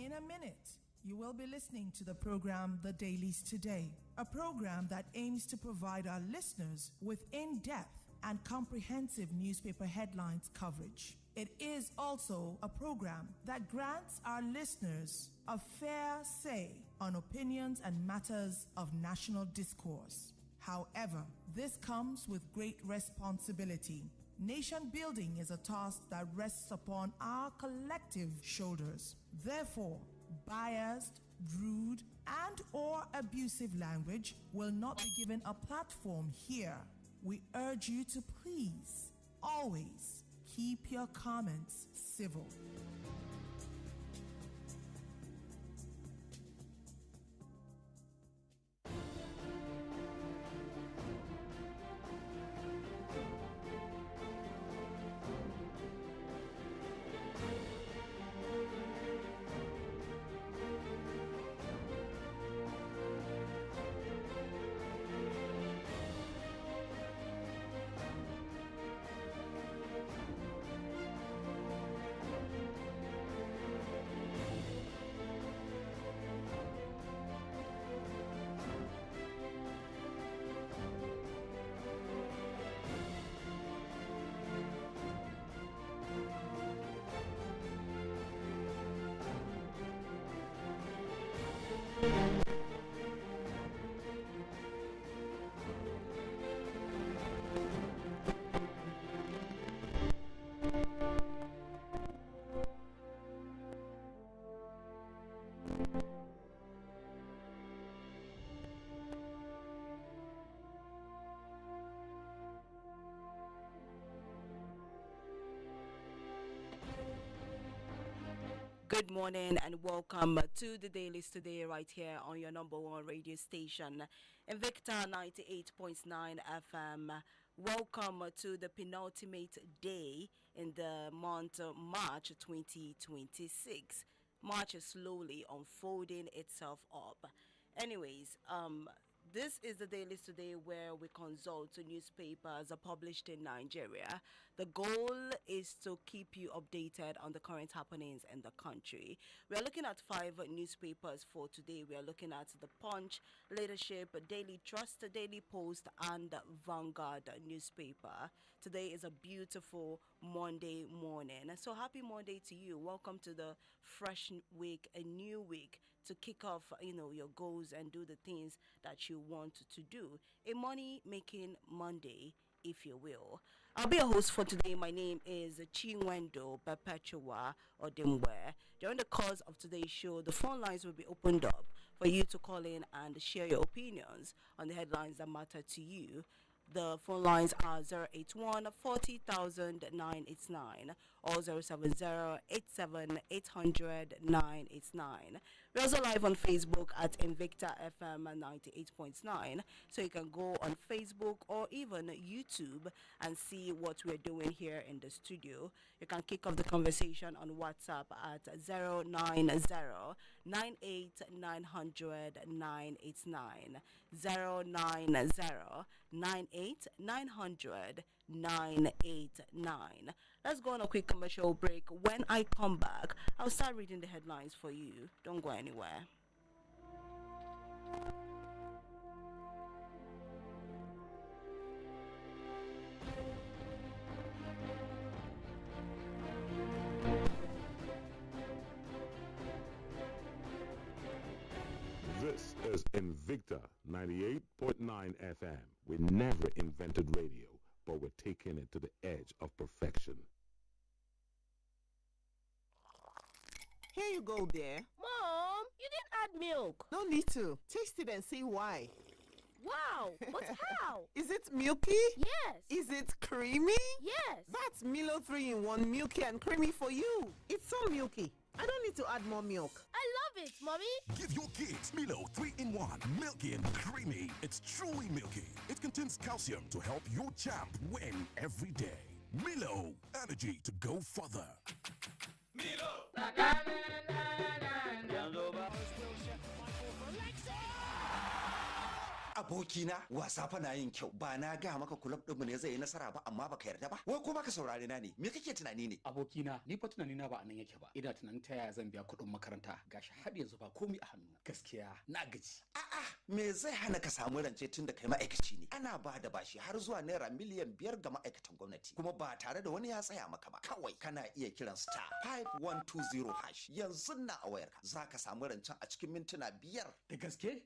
In a minute, you will be listening to the program The Dailies Today, a program that aims to provide our listeners with in-depth and comprehensive newspaper headlines coverage. It is also a program that grants our listeners a fair say on opinions and matters of national discourse. However, this comes with great responsibility. Nation building is a task that rests upon our collective shoulders. Therefore, biased, rude, and/or abusive language will not be given a platform here. We urge you to please, always, keep your comments civil. Good morning and welcome to the Dailies Today right here on your number one radio station, Invicta 98.9 FM. Welcome to the penultimate day in the month of March 2026. March is slowly unfolding itself up. Anyways, this is the Dailies Today where we consult newspapers published in Nigeria. The goal is to keep you updated on the current happenings in the country. We are looking at 5 newspapers for today. We are looking at The Punch, Leadership, Daily Trust, Daily Post, and Vanguard newspaper. Today is a beautiful Monday morning. So happy Monday to you. Welcome to the fresh week, a new week to kick off, your goals and do the things that you want to do. A money-making Monday, if you will. I'll be a host for today. My name is Chinwendu Odimgbe. During the course of today's show, the phone lines will be opened up for you to call in and share your opinions on the headlines that matter to you. The phone lines are 081 40,000 989 or 070 87 800 989. We're also live on Facebook at Invicta FM 98.9. So you can go on Facebook or even YouTube and see what we're doing here in the studio. You can kick off the conversation on WhatsApp at 090 98 900 989. 090 98 900 989. Let's go on a quick commercial break. When I come back, I'll start reading the headlines for you. Don't go anywhere. This is Invicta 98.9 FM. We never invented radio, but we're taking it to the edge of perfection. Here you go, dear. Mom, you didn't add milk. No need to. Taste it and see why. Wow, but how? Is it milky? Yes. Is it creamy? Yes. That's Milo 3-in-1 milky and creamy for you. It's so milky. I don't need to add more milk. I love it, Mommy. Give your kids Milo 3-in-1, milky and creamy. It's truly milky. It contains calcium to help your champ win every day. Milo, energy to go further. Milo! A Abokina, wasa fa na yin kyau. Ba na ga maka kulab ɗinmu ne zai yi nasara ba amma baka yarda ba. Wai ko baka saurare na ne? Me kake tunani ne? Abokina, ni fa tunani na ba anan yake ba. Ina tunanin ta yaya zan biya kuɗin makaranta. Gashi har yanzu ba komai a hannu. Gaskiya na gaji. A'a, me zai hana ka samu rance tun da kai ma'aikaci ne? Ana ba da bashi har zuwa naira miliyan 5 ga ma'aikatan gwamnati. Kuma ba tare da wani ya tsaya maka ba. Kawai kana iya kiran star 5120 hash. Yanzu na a wayarka. Za ka samu rancen a cikin mintuna 5. Da gaske?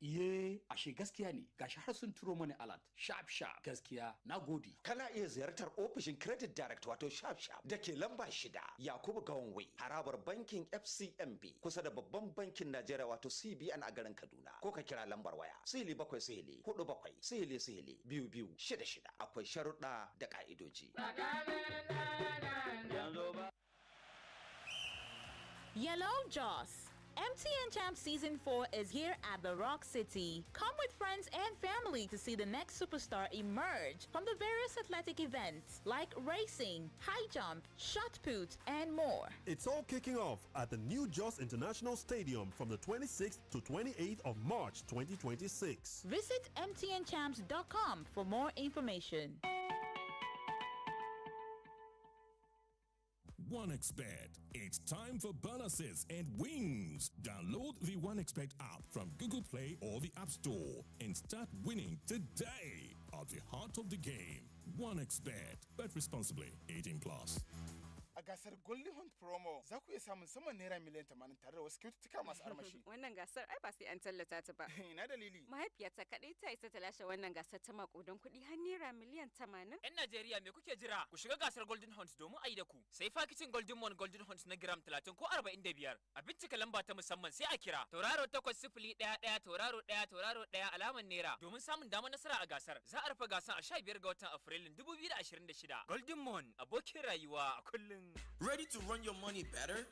Iye, ashe gaskiya ne. Gashi har sun turo mani alert. Sharp sharp. Gaskiya, na gode. Kana iya ziyartar ofishin Credit Direct wato Sharp Sharp da ke lamba 6 Yakubu Gawon Way, harabar bankin FCMB kusa da babban bankin Najeriya wato CBN a garin Kaduna. Ko ka kira lambar waya 0700-47-00-2266. Akwai sharuɗa da ƙa'idoji. Yellow Joss. MTN Champ Season 4 is here at the Rock City. Come with friends and family to see the next superstar emerge from the various athletic events like racing, high jump, shot put, and more. It's all kicking off at the new Jos International Stadium from the 26th to 28th of March 2026. Visit mtnchamps.com for more information. OneXBet. It's time for bonuses and wins. Download the OneXBet app from Google Play or the App Store and start winning today. At the heart of the game, OneXBet. Bet responsibly. 18 plus. A gasar Golden Hunt Promo za ku iya samun saman naira miliyan 80 tare da wasu kyaututtuka masu armashi. Wannan gasar ai ba sai an tallata ta ba. Ina dalili. Mahaifiyata kadai ta isa ta lashe wannan gasar ta makudan kuɗi har naira miliyan 80. Yan Najeriya me kuke jira? Ku shiga gasar Golden Hunt domin a yi da ku. Sai fakicin Golden Mon Golden Hunt na gram 30 ko 45. A bincika lamba ta musamman sai a kira tauraro 8011 tauraro 1 tauraro 1 alamar naira domin samun damar nasara a gasar. Za a rufe gasar a 15 ga watan Afrilun 2026. Golden Mon abokin rayuwa a kullum. Ready to run your money better?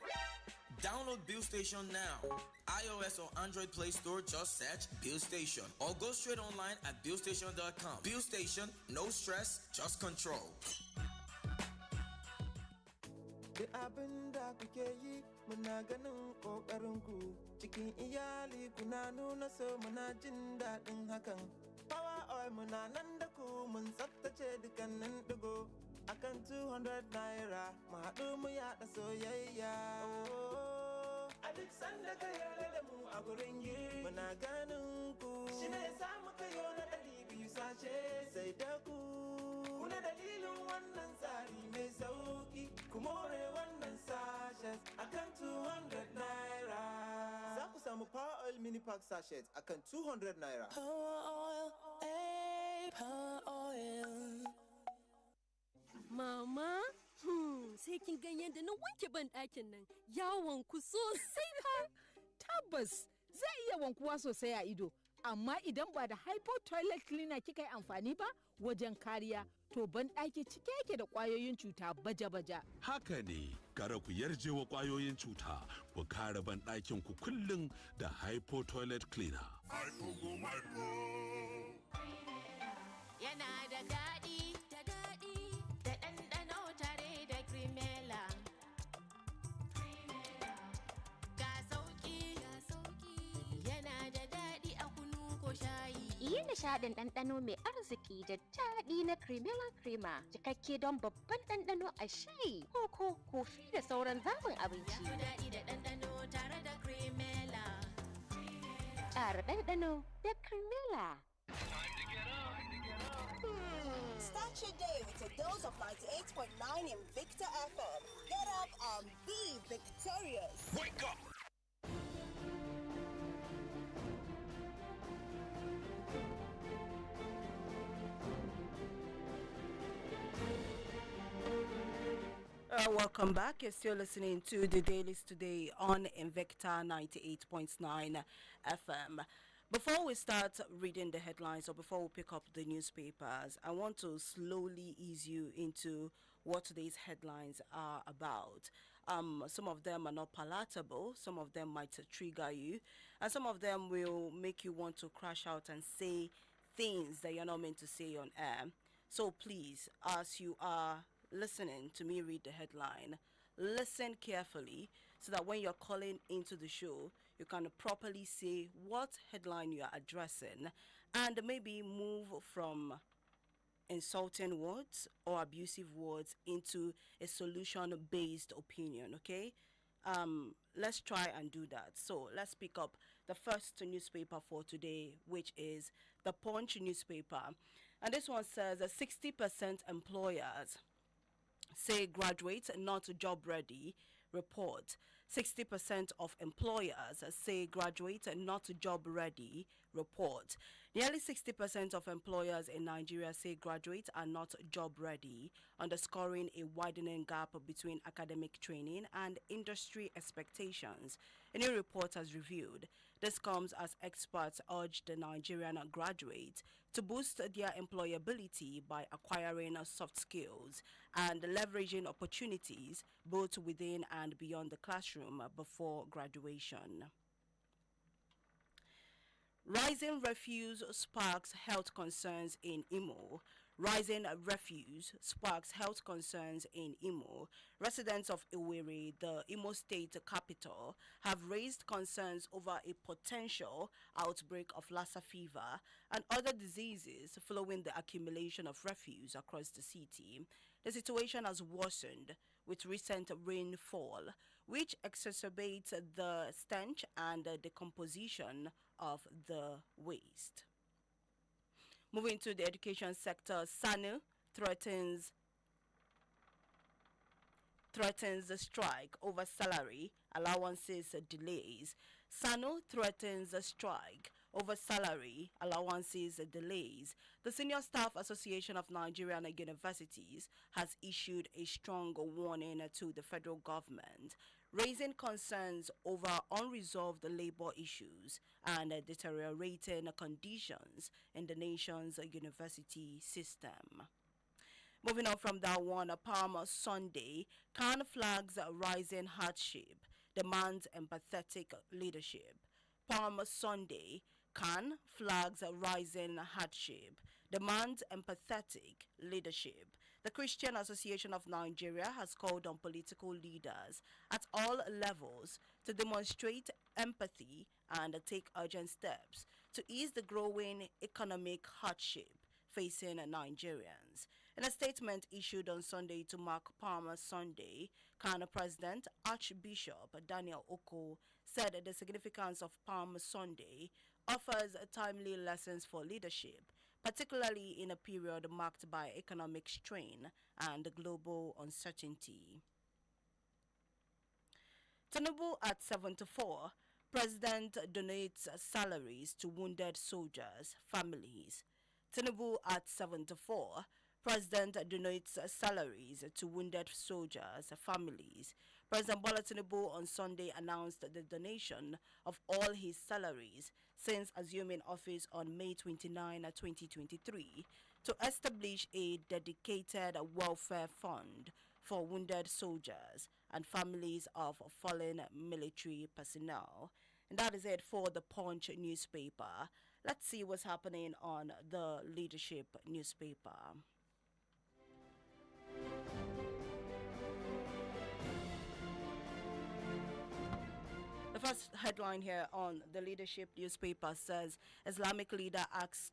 Download Bill Station now. iOS or Android Play Store, just search Bill Station. Or go straight online at BillStation.com. Bill Station, no stress, just control. Duk abin da kuke yi muna ganin ƙoƙarinku cikin iyali kuna nuna so muna jin daɗin hakan. Power oil muna nan da ku mun tsaftace dukkanin digo akan 200 naira mu haɗu mu yaɗa soyayya. A duk sanda ka yarda da mu a gurin yi muna ganin ku shi ne sa muka yi na 200 sace sai da ku. Kuna dalilin wannan tsari mai sauki ku more wannan sachet akan 200 naira. Za ku samu Power Oil Mini Pack sachet akan 200 naira. Power Oil, Power Oil. Mama, sai kin gan yadda na wanke ban ɗakin nan yawon ku sosai fa. Tabbas zai iya wankuwa sosai a ido, amma idan ba da hypo toilet cleaner kika yi amfani ba wajen kariya, to ban ɗaki cike yake da ƙwayoyin cuta baja-baja. Haka ne, kara ku yarje wa ƙwayoyin cuta, ku kare ban ɗakin ku kullum da hypo toilet cleaner. Yana da daɗi, da ɗanɗano tare da Cremella. Ga sauƙi, yana da daɗi a kunu ko shayi. Yi nishaɗin ɗanɗano mai arziki da daɗi na Cremella Crema, cikakke don babban ɗanɗano a shayi, koko, kofi da sauran zaɓin abinci. Ya daɗi da ɗanɗano tare da Cremella. Ƙara ɗanɗano da Cremella. Start your day with a dose of 98.9 Invicta FM. Get up and be victorious. Wake up! Welcome back. You're still listening to the Dailies today on Invicta 98.9 FM. Before we start reading the headlines or before we pick up the newspapers, I want to slowly ease you into what today's headlines are about. Some of them are not palatable, some of them might trigger you, and some of them will make you want to crash out and say things that you're not meant to say on air. So please, as you are listening to me read the headline, listen carefully so that when you're calling into the show, you can properly say what headline you are addressing and maybe move from insulting words or abusive words into a solution-based opinion, okay? Let's try and do that. So let's pick up the first newspaper for today, which is the Punch newspaper. And this one says that 60% employers say graduates not job ready. Report. 60% of employers say graduates not job ready. Report. Nearly 60% of employers in Nigeria say graduates are not job ready, underscoring a widening gap between academic training and industry expectations. A new report has revealed this comes as experts urge the Nigerian graduates to boost their employability by acquiring soft skills and leveraging opportunities both within and beyond the classroom before graduation. Rising refuse sparks health concerns in Imo. Rising refuse sparks health concerns in Imo. Residents of Owerri, the Imo state capital, have raised concerns over a potential outbreak of Lassa fever and other diseases following the accumulation of refuse across the city. The situation has worsened with recent rainfall, which exacerbates the stench and decomposition of the waste. Moving to the education sector, SANU threatens a strike over salary allowances delays. SANU threatens a strike over salary allowances delays. The Senior Staff Association of Nigerian Universities has issued a strong warning to the federal government, raising concerns over unresolved labor issues and deteriorating conditions in the nation's university system. Moving on from that one, Palm Sunday, Khan flags rising hardship, demands empathetic leadership. Palm Sunday, Khan flags rising hardship, demands empathetic leadership. The Christian Association of Nigeria has called on political leaders at all levels to demonstrate empathy and take urgent steps to ease the growing economic hardship facing Nigerians. In a statement issued on Sunday to mark Palm Sunday, Kano President Archbishop Daniel Oko said the significance of Palm Sunday offers timely lessons for leadership, particularly in a period marked by economic strain and global uncertainty. Tinubu at 74, President donates salaries to wounded soldiers' families. Tinubu at 74, President donates salaries to wounded soldiers' families. President Bola Tinubu on Sunday announced the donation of all his salaries since assuming office on May 29, 2023, to establish a dedicated welfare fund for wounded soldiers and families of fallen military personnel. And that is it for the Punch newspaper. Let's see what's happening on the Leadership newspaper. The first headline here on the Leadership newspaper says Islamic leader asks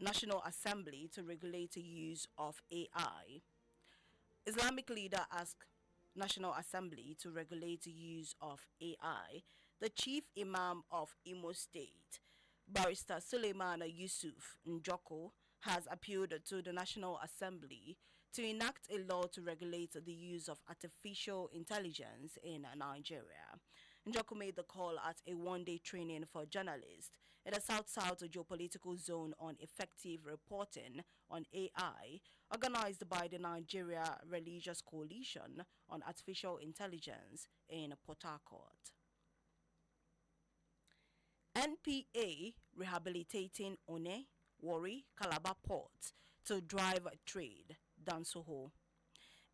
National Assembly to regulate the use of AI. Islamic leader asks National Assembly to regulate the use of AI. The chief imam of Imo State, Barrister Suleiman Yusuf Njoko, has appealed to the National Assembly to enact a law to regulate the use of artificial intelligence in Nigeria. Njoko made the call at a one-day training for journalists in the South-South geopolitical zone on effective reporting on AI, organized by the Nigeria Religious Coalition on Artificial Intelligence in Port Harcourt. NPA rehabilitating One, Warri, Calabar ports to drive trade, Dansoho.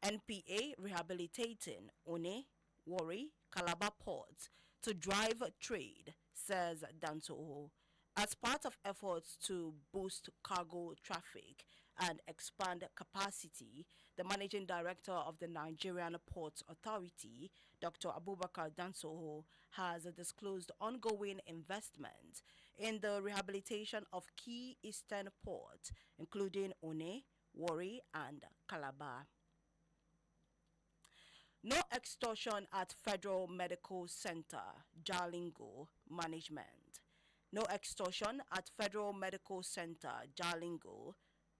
NPA rehabilitating One, Warri, Calabar ports to drive trade, says Dansoho. As part of efforts to boost cargo traffic and expand capacity, The managing director of the Nigerian Ports Authority, Dr. Abubakar Dansoho, has disclosed ongoing investment in the rehabilitation of key eastern ports, including One, Warri, and Calabar. No extortion at Federal Medical Center, Jalingo Management. No extortion at Federal Medical Center, Jalingo,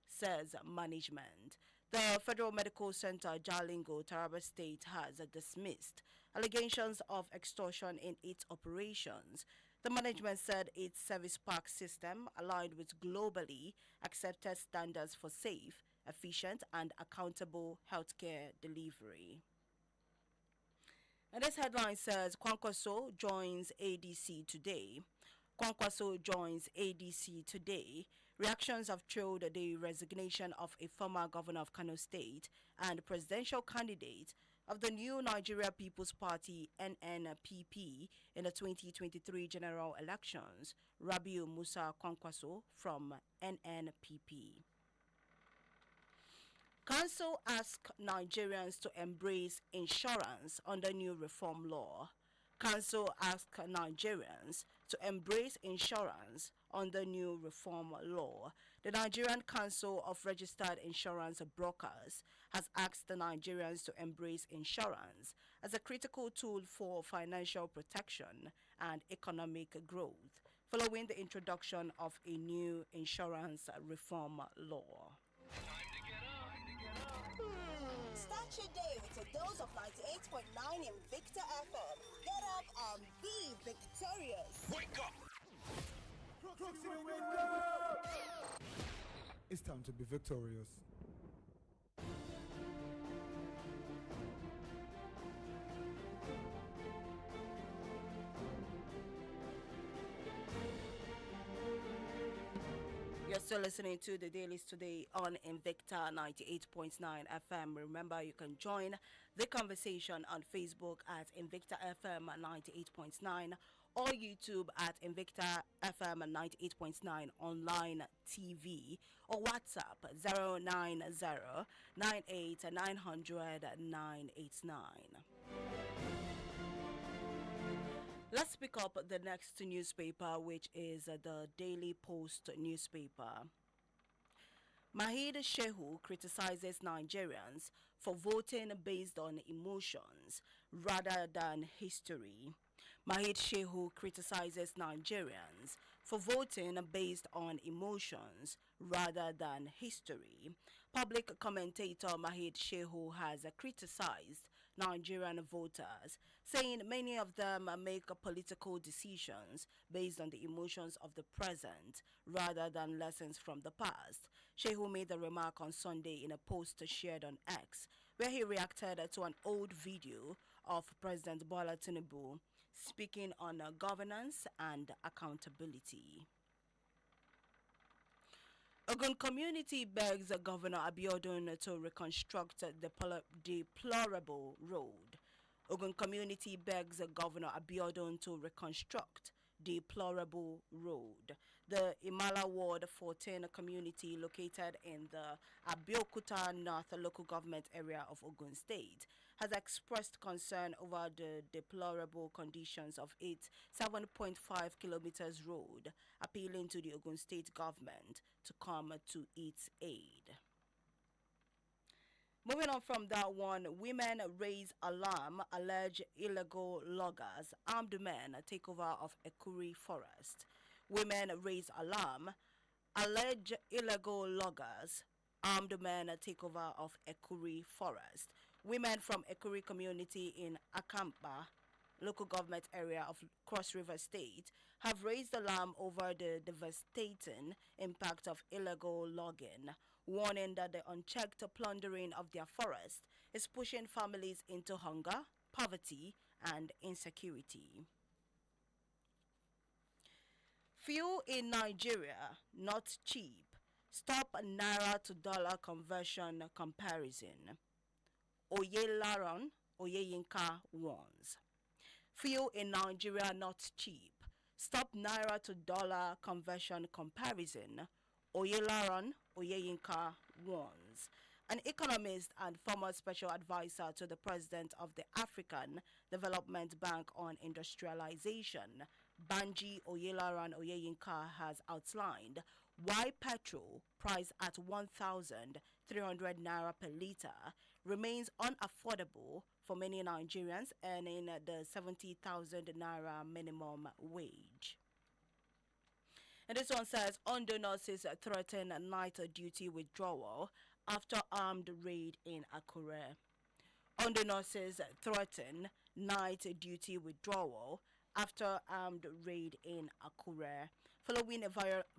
says management. The Federal Medical Center, Jalingo, Taraba State, has dismissed allegations of extortion in its operations. The management said its service park system aligned with globally accepted standards for safe, efficient, and accountable healthcare delivery. And this headline says Kwankwaso joins ADC today. Kwankwaso joins ADC today. Reactions have trailed the resignation of a former governor of Kano State and presidential candidate of the new Nigeria People's Party NNPP in the 2023 general elections, Rabiu Musa Kwankwaso from NNPP. Council asks Nigerians to embrace insurance under new reform law. Council asks Nigerians to embrace insurance under new reform law. The Nigerian Council of Registered Insurance Brokers has asked the Nigerians to embrace insurance as a critical tool for financial protection and economic growth, following the introduction of a new insurance reform law. Start your day with a dose of 98.9 Invicta FM. Get up and be victorious. Wake up! It's time to be victorious. You're still listening to the Dailies today on Invicta 98.9 FM. Remember, you can join the conversation on Facebook at Invicta FM 98.9 or YouTube at Invicta FM 98.9 online TV or WhatsApp 090-98-900-989. Let's pick up the next newspaper, which is the Daily Post newspaper. Mahid Shehu criticizes Nigerians for voting based on emotions rather than history. Mahid Shehu criticizes Nigerians for voting based on emotions rather than history. Public commentator Mahid Shehu has criticized Nigerian voters, saying many of them make political decisions based on the emotions of the present rather than lessons from the past. Shehu made the remark on Sunday in a post shared on X, where he reacted to an old video of President Bola Tinubu speaking on governance and accountability. Ogun community begs Governor Abiodun to reconstruct the deplorable road. Ogun community begs Governor Abiodun to reconstruct deplorable road. The Imala Ward 14 community located in the Abeokuta North local government area of Ogun State has expressed concern over the deplorable conditions of its 7.5 kilometers road, appealing to the Ogun State government to come to its aid. Moving on from that one, women raise alarm, allege illegal loggers, armed men take over of Ekuri forest. Women raise alarm, allege illegal loggers, armed men take over of Ekuri forest. Women from Ekuri community in Akampa, local government area of Cross River State, have raised alarm over the devastating impact of illegal logging, warning that the unchecked plundering of their forest is pushing families into hunger, poverty, and insecurity. Fuel in Nigeria, not cheap. Stop naira to dollar conversion comparison. Oyelaron Oyeyinka warns. Fuel in Nigeria not cheap. Stop naira to dollar conversion comparison. Oyelaron Oyeyinka warns. An economist and former special advisor to the president of the African Development Bank on Industrialization, Banji Oyelaran Oyeyinka, has outlined why petrol, priced at 1,300 naira per litre, remains unaffordable for many Nigerians earning the 70,000 naira minimum wage. And this one says, Ondo nurses threaten night duty withdrawal after armed raid in Akure. Ondo nurses threaten night duty withdrawal after armed raid in Akure, following a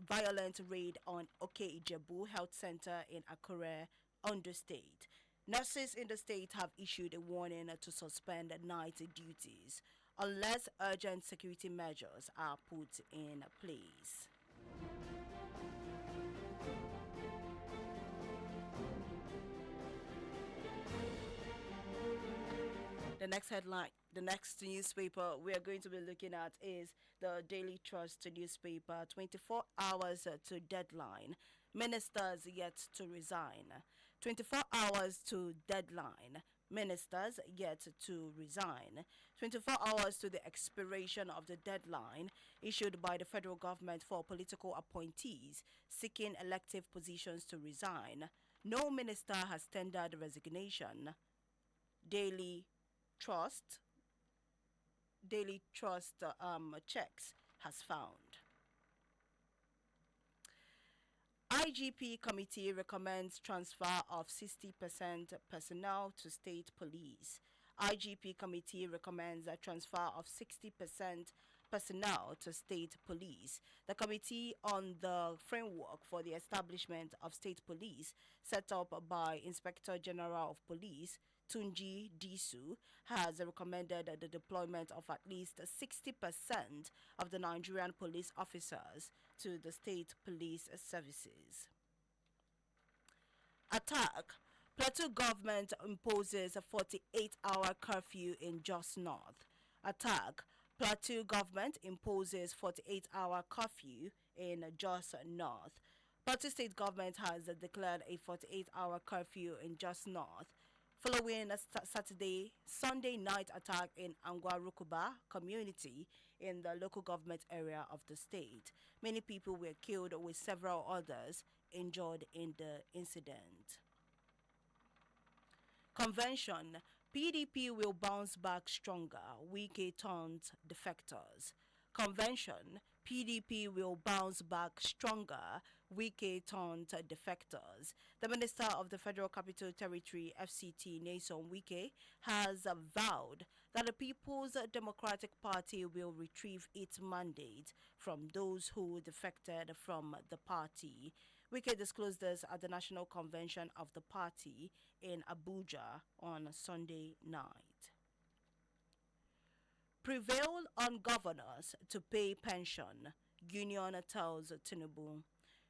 violent raid on Oke Ijebu Health Center in Akure, Ondo State. Nurses in the state have issued a warning to suspend night duties unless urgent security measures are put in place. The next headline, the next newspaper we are going to be looking at is the Daily Trust newspaper. 24 hours to deadline. Ministers yet to resign. 24 hours to deadline. Ministers yet to resign. 24 hours to the expiration of the deadline issued by the federal government for political appointees seeking elective positions to resign. No minister has tendered resignation. Daily Trust checks has found. IGP committee recommends transfer of 60% personnel to state police. IGP committee recommends a transfer of 60% personnel to state police. The committee on the framework for the establishment of state police, set up by Inspector General of Police Tunji Disu, has recommended the deployment of at least 60% of the Nigerian police officers to the state police services. Attack. Plateau government imposes a 48-hour curfew in Jos North. Attack. Plateau government imposes 48-hour curfew in Jos North. Plateau state government has declared a 48-hour curfew in Jos North following a Sunday night attack in Angwarukuba community in the local government area of the state. Many people were killed with several others injured in the incident. Convention. PDP will bounce back stronger. Wike taunts defectors. Convention. PDP will bounce back stronger. Wike taunts defectors. The Minister of the Federal Capital Territory, FCT, Nyesom Wike, has vowed that the People's Democratic Party will retrieve its mandate from those who defected from the party. Wike disclosed this at the National Convention of the party in Abuja on Sunday night. Prevail on governors to pay pension, Union tells Tinubu.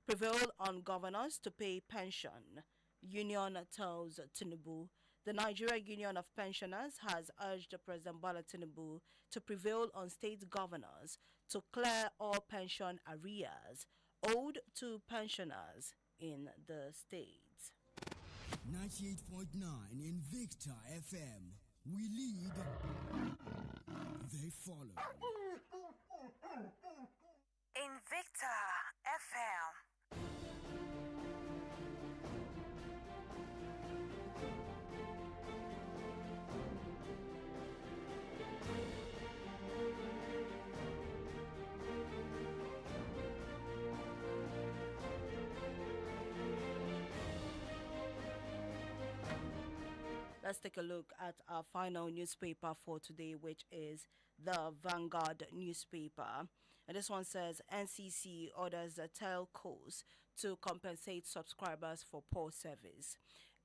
Prevail on governors to pay pension, Union tells Tinubu. The Nigeria Union of Pensioners has urged President Bola Tinubu to prevail on state governors to clear all pension arrears owed to pensioners in the state. 98.9 Invicta FM. We lead, they follow. Invicta FM. Let's take a look at our final newspaper for today, which is the Vanguard newspaper. And this one says NCC orders the telcos to compensate subscribers for poor service.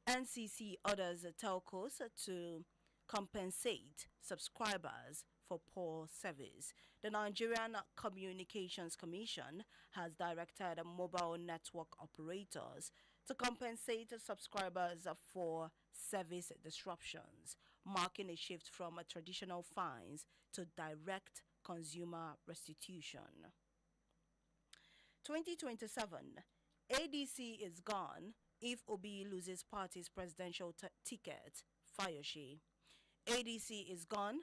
NCC orders the telcos to compensate subscribers for poor service. The Nigerian Communications Commission has directed mobile network operators to compensate subscribers for service disruptions, marking a shift from traditional fines to direct consumer restitution. 2027, ADC is gone, If Obi loses party's presidential ticket, fire she. ADC is gone.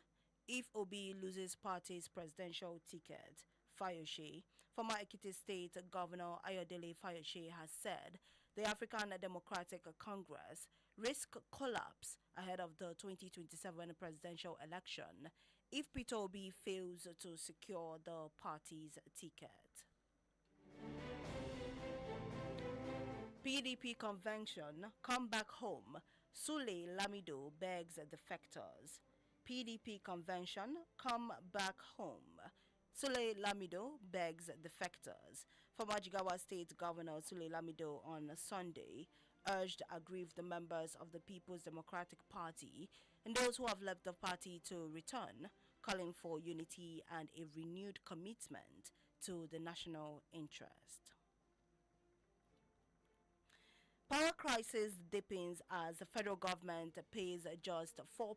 If Obi loses party's presidential ticket, fire she. Former Ekiti State Governor Ayodele Fayose has said the African Democratic Congress risk collapse ahead of the 2027 presidential election if Peter Obi fails to secure the party's ticket. PDP convention, come back home. Sule Lamido begs defectors. PDP convention, come back home. Sule Lamido begs defectors. Former Jigawa State Governor Sule Lamido on Sunday urged aggrieved members of the People's Democratic Party and those who have left the party to return, calling for unity and a renewed commitment to the national interest. Power crisis deepens as the federal government pays just 4%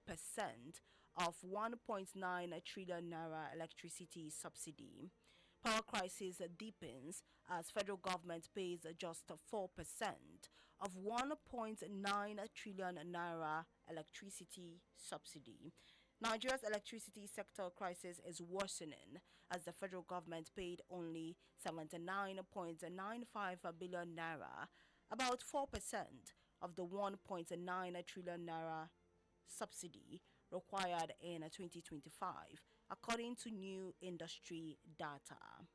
of 1.9 trillion naira electricity subsidy. Power crisis deepens as federal government pays just 4% of 1.9 trillion naira electricity subsidy. Nigeria's electricity sector crisis is worsening as the federal government paid only 79.95 billion naira, about 4% of the 1.9 trillion naira subsidy required in 2025, according to new industry data.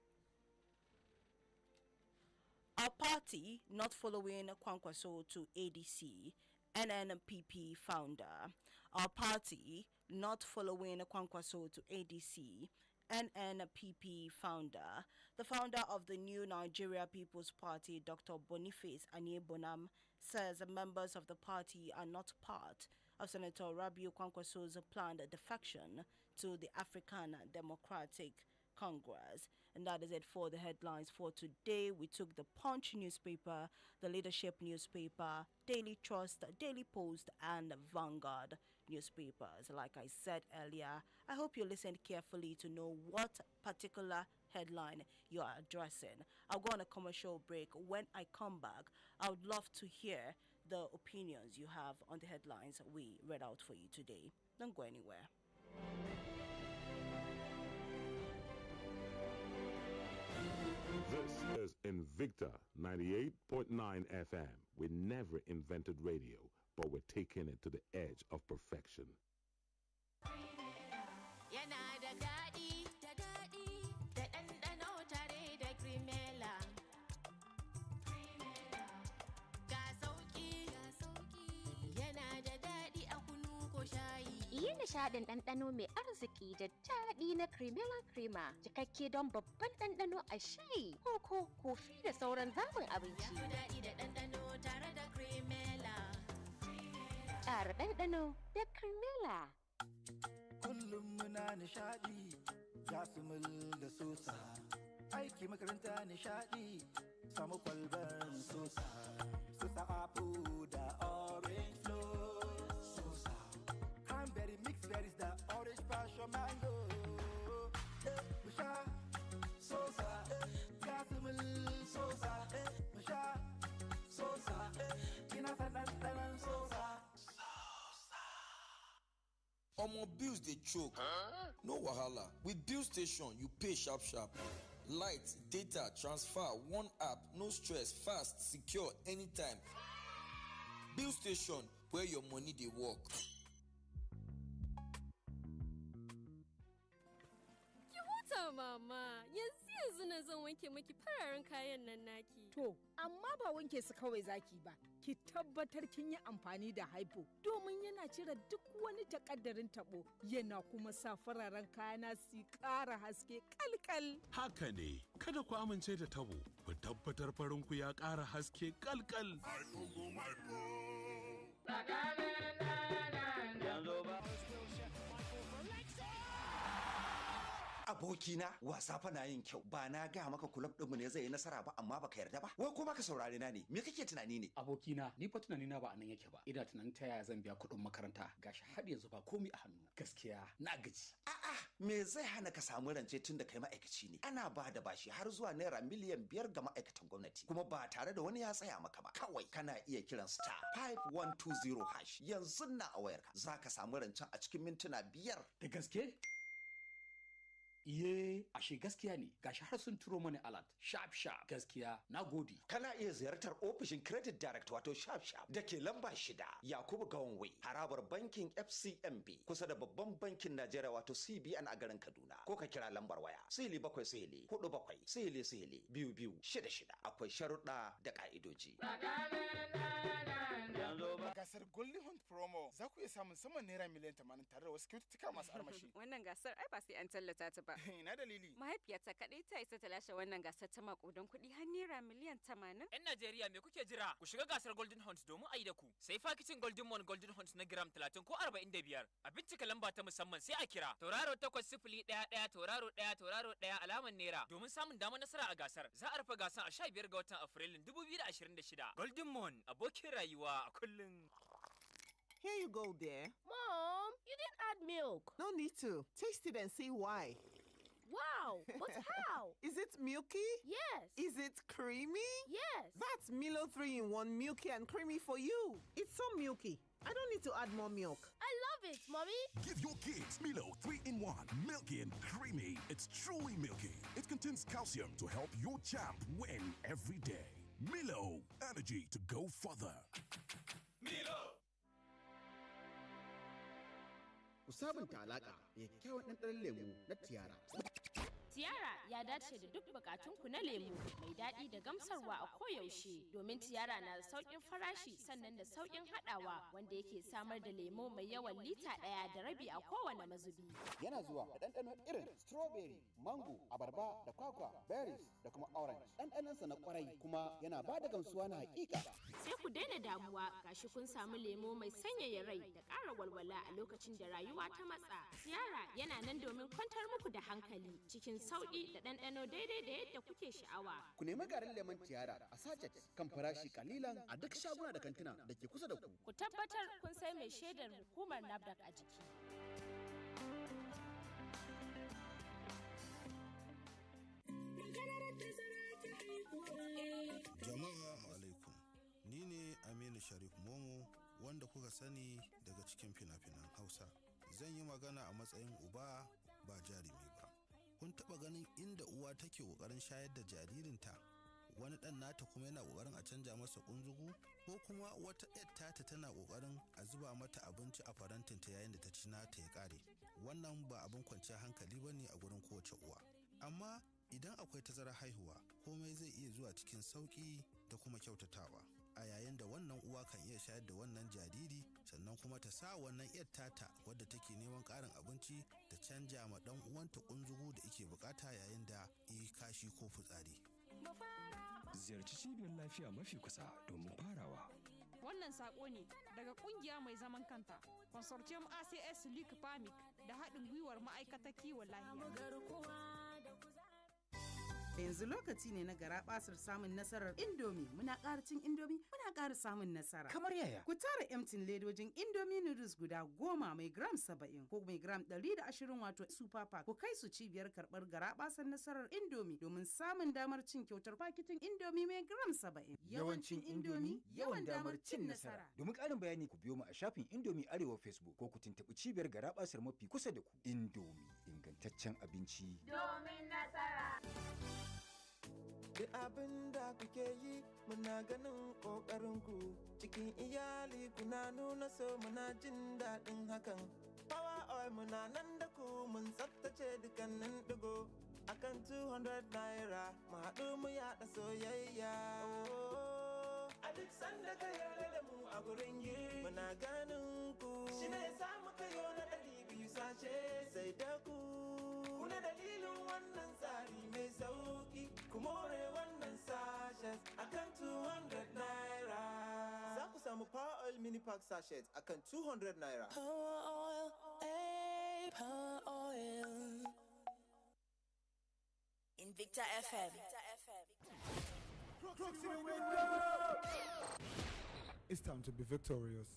Our party not following Kwankwaso to ADC, NNPP founder. Our party not following Kwankwaso to ADC, NNPP founder. The founder of the new Nigeria People's Party, Dr. Boniface Anyebonam, says members of the party are not part of Senator Rabiu Kwankwaso's planned defection to the African Democratic Congress. And that is it for the headlines for today. We took the Punch newspaper, the Leadership newspaper, Daily Trust, Daily Post, and Vanguard newspapers. Like I said earlier, I hope you listened carefully to know what particular headline you are addressing. I'll go on a commercial break. When I come back, I would love to hear the opinions you have on the headlines we read out for you today. Don't go anywhere. This is Invicta 98.9 FM. We never invented radio, but we're taking it to the edge of perfection. Yi nishaɗin ɗanɗano mai arziki da daɗi na Cremella Crema, cikakke don babban ɗanɗano a shayi, koko, kofi da sauran zaɓin abinci. Ƙara ɗanɗano da Cremella. Kullum muna nishaɗi, za su mil da sosa. Aiki makaranta nishaɗi, samu kwalbar sosa. Sosa apple da orange flow. Sosa. Cranberry mixed berries da orange passion mango. Musha, sosa. Za su mil sosa. Musha, sosa. Ina sanan sosa. Omo bills dey choke. No wahala. With Bill Station, you pay sharp sharp. Light, data, transfer, one app, no stress, fast, secure, anytime. Bill Station, where your money dey work. Ki huta mama, yanzu na zan wanke maki fararen kayan nan naki. To, amma ba wanke su kawai zaki ba. Ki tabbatar kin yi amfani da haifo domin yana cire duk wani takaddarin tabo yana kuma sa fararen kayana su ƙara haske kalkal. Haka ne, kada ku amince da tabo, ku tabbatar farinku ya ƙara haske kalkal. Abokina wasa fa na yin kyau. Ba na ga maka kulab ɗinmu ne zai yi nasara ba amma baka yarda ba. Wai ko baka saurare na ne? Me kake tunani ne? Abokina, ni fa tunani na ba anan yake ba. Ina tunanin ta yaya zan biya kuɗin makaranta. Gashi har yanzu ba komai a hannu. Gaskiya na gaji. A'a, me zai hana ka samu rance tun da kai ma'aikaci ne? Ana ba da bashi har zuwa naira miliyan 5 ga ma'aikatan gwamnati. Kuma ba tare da wani ya tsaya maka ba. Kawai kana iya kiran star 5120 hash. Yanzu na a wayarka. Za ka samu rancen a cikin mintuna 5. Da gaske? Iye, ashe gaskiya ne. Gashi har sun turo mani alert. Sharp sharp. Gaskiya, na gode. Kana iya ziyartar ofishin Credit Direct wato Sharp Sharp da ke lamba 6 Yakubu Gawon harabar bankin FCMB kusa da babban bankin Najeriya wato CBN a garin Kaduna. Ko ka kira lambar waya 0747 akwai sharuɗa da ƙa'idoji. Gasar Golden Hunt Promo za ku iya samun saman naira miliyan 80 tare da wasu kyaututtuka masu armashi. Wannan gasar ai ba sai an tallata ta ba. Ina dalili. Mahaifiyarta kaɗai ta isa ta lashe wannan gasar ta makudan kuɗi har naira miliyan 80. 'Yan Najeriya me kuke jira? Ku shiga gasar Golden Hunt domin a yi da ku. Sai fakitin Golden Mon Golden Hunt na gram 30 ko 45. A bincika lamba ta musamman sai a kira. Tauraro 8011 tauraro 1 tauraro 1 alamar naira domin samun damar nasara a gasar. Za a rufe gasar a 15 ga watan Afrilun 2026. Golden Mon abokin rayuwa a kullum. Here you go, dear. Mom, you didn't add milk. No need to. Taste it and see why. Wow, but how? Is it milky? Yes. Is it creamy? Yes. That's Milo 3-in-1 milky and creamy for you. It's so milky. I don't need to add more milk. I love it, Mommy. Give your kids Milo 3-in-1, milky and creamy. It's truly milky. It contains calcium to help your champ win every day. Milo, energy to go further. Milo! Ku sabunta alaƙa da kyakkyawan ɗanɗanon lemu na Tiara. Tiara ya dace da duk bukatunku na lemu mai daɗi da gamsarwa a koyaushe domin Tiara na da sauƙin farashi sannan da sauƙin haɗawa wanda yake samar da lemu mai yawan lita 1.5 a kowane mazubi. Yana zuwa da ɗanɗano irin strawberry, mango, abarba da kwakwa, berries da kuma orange. Ɗanɗanonsa na ƙwarai kuma yana ba da gamsuwa na haƙiƙa. Sai ku daina damuwa gashi kun samu lemo mai sanyaya rai da ƙara walwala a lokacin da rayuwa ta matsa. Tiara yana nan domin kwantar muku da hankali cikin sauƙi da ɗanɗano daidai da yadda kuke sha'awa. Ku nemi garin lemon Tiara a sachet kan farashi kalilan a duk shaguna da kantuna da ke kusa da ku. Ku tabbatar kun sai mai shaidar hukumar NAFDAC a jiki. Jama'a alaikum. Ni ne Aminu Sharif Momo wanda kuka sani daga cikin fina-finan Hausa. Zan yi magana a matsayin uba ba jarumi ba. Kun taɓa ganin inda uwa take ƙoƙarin shayar da jaririnta? Wani ɗan nata kuma yana ƙoƙarin a canja masa ƙunzugu? Ko kuma wata ƴar tata tana ƙoƙarin a zuba mata abinci a farantinta yayin da ta ci nata ya ƙare? Wannan ba abin kwanciyar hankali ba ne a gurin kowace uwa. Amma idan akwai tazarar haihuwa, komai zai iya zuwa cikin sauƙi da kuma kyautatawa. A yayin da wannan uwa kan iya shayar da wannan jariri sannan kuma ta sa wannan ƴar tata wadda take neman ƙarin abinci ta canja ma ɗan uwanta ƙunzugu da yake bukata yayin da yi kashi ko fitsari. Ziyarci cibiyar lafiya mafi kusa domin farawa. Wannan saƙo ne daga ƙungiya mai zaman kanta, Consortium ACS Luke Pamic da haɗin gwiwar ma'aikatar kiwon lafiya. Yanzu lokaci ne na garabasar samun nasarar Indomie. Muna ƙara cin Indomie, muna ƙara samun nasara. Kamar yaya? Ku tara emtin ledojin Indomie noodles guda 10 mai gram 70 ko mai gram 120 wato super pack. Ku kai su cibiyar karɓar garabasar nasarar Indomie domin samun damar cin kyautar paketin Indomie mai gram 70. Yawancin Indomie, yawan damar cin nasara. Domin ƙarin bayani ku biyo mu a shafin Indomie Arewa Facebook ko ku tuntuɓi cibiyar garabasar mafi kusa da ku. Indomie, ingantaccen abinci. Domin nasara. Duk abin da kuke yi muna ganin ƙoƙarinku cikin iyali kuna nuna so muna jin daɗin hakan. Power oil muna nan da ku mun tsaftace dukkanin ɗigo akan 200 naira mu haɗu mu yaɗa soyayya. A duk sanda ka yarda da mu a gurin yi muna ganin ku shi ne samu kayo na 200 sashe sai da ku. Kuna dalilin wannan tsari mai sauki ku more wannan sashes akan 200 naira. Za ku samu Power Oil Mini Pack sachet akan 200 naira. Power oil, Power oil. Invicta FM. It's time to be victorious.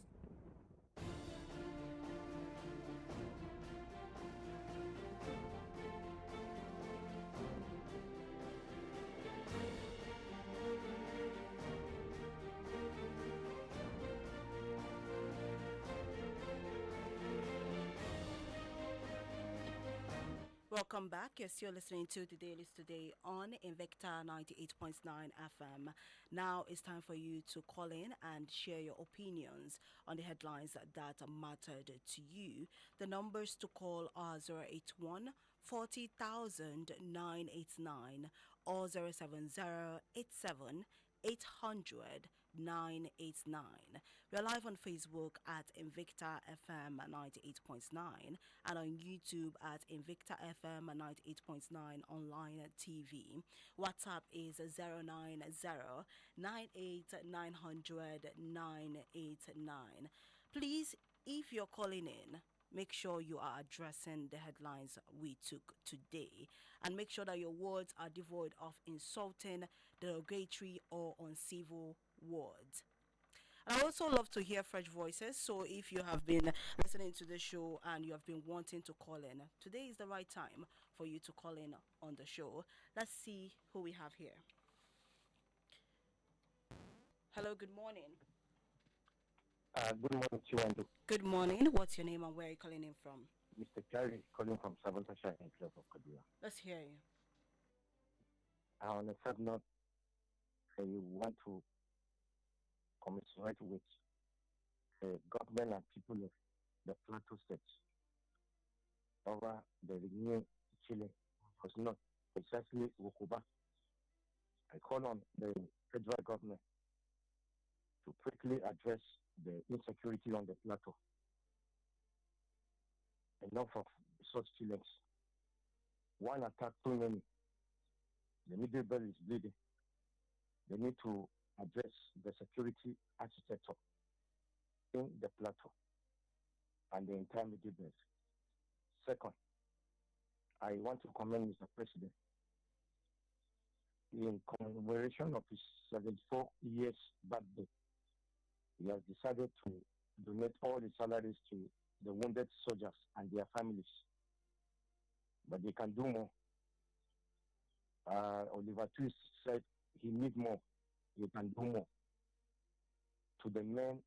Welcome back. Yes, you're listening to the Dailies today on Invicta 98.9 FM. Now it's time for you to call in and share your opinions on the headlines that mattered to you. The numbers to call are 081 40,000 989 or 07087 800 989. We're live on Facebook at Invicta FM 98.9 and on YouTube at Invicta FM 98.9 online TV. WhatsApp is 090 98900 989. Please, if you're calling in, make sure you are addressing the headlines we took today and make sure that your words are devoid of insulting, derogatory, or uncivil words. And I also love to hear fresh voices, so if you have been listening to the show and you have been wanting to call in, today is the right time for you to call in on the show. Let's see who we have here. Hello, good morning. Good morning, Chinwendu. Good morning. What's your name and where are you calling in from? Mr. Kerry calling from Savantasha Enclave of Kaduna. Let's hear you. On a sad note, I want to commiserate with the government and people of the Plateau State over the renewal Chile was not precisely Wokuba. I call on the federal government to quickly address the insecurity on the plateau. Enough of such killings. One attack too many. The middle belt is bleeding. They need to address the security architecture in the plateau and the entire middle belt. Second, I want to commend Mr. President in commemoration of his 74 years birthday. He has decided to donate all the salaries to the wounded soldiers and their families. But they can do more. Oliver Twist said he needs more. He can do more to the men